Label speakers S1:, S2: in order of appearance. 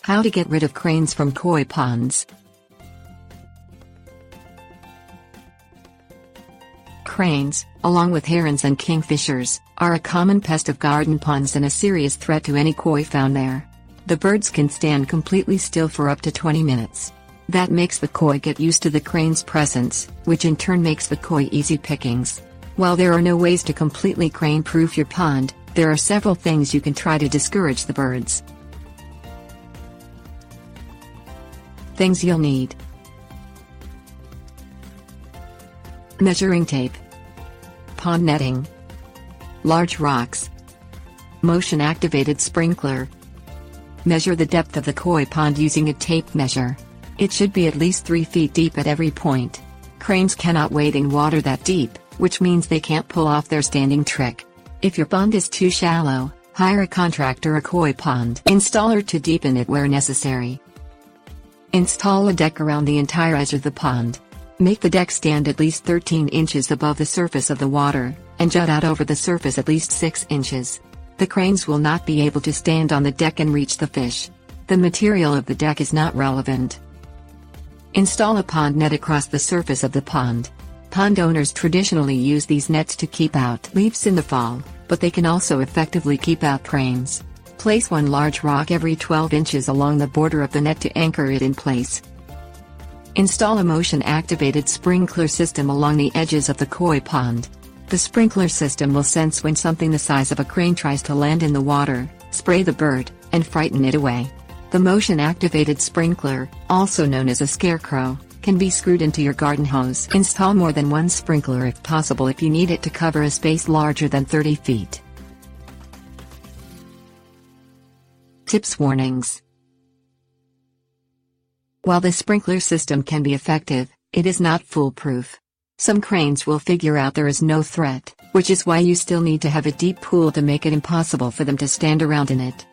S1: How to get rid of cranes from koi ponds. Cranes, along with herons and kingfishers, are a common pest of garden ponds and a serious threat to any koi found there. The birds can stand completely still for up to 20 minutes. That makes the koi get used to the crane's presence, which in turn makes the koi easy pickings. While there are no ways to completely crane-proof your pond, there are several things you can try to discourage the birds. Things you'll need: measuring tape, pond netting, large rocks, motion-activated sprinkler. Measure the depth of the koi pond using a tape measure. It should be at least 3 feet deep at every point. Cranes cannot wade in water that deep, which means they can't pull off their standing trick. If your pond is too shallow, hire a contractor or koi pond installer to deepen it where necessary. Install a deck around the entire edge of the pond. Make the deck stand at least 13 inches above the surface of the water, and jut out over the surface at least 6 inches. The cranes will not be able to stand on the deck and reach the fish. The material of the deck is not relevant. Install a pond net across the surface of the pond. Pond owners traditionally use these nets to keep out leaves in the fall, but they can also effectively keep out cranes. Place one large rock every 12 inches along the border of the net to anchor it in place. Install a motion-activated sprinkler system along the edges of the koi pond. The sprinkler system will sense when something the size of a crane tries to land in the water, spray the bird, and frighten it away. The motion-activated sprinkler, also known as a scarecrow, can be screwed into your garden hose. Install more than one sprinkler if possible if you need it to cover a space larger than 30 feet. Tips: warnings. While the sprinkler system can be effective, it is not foolproof. Some cranes will figure out there is no threat, which is why you still need to have a deep pool to make it impossible for them to stand around in it.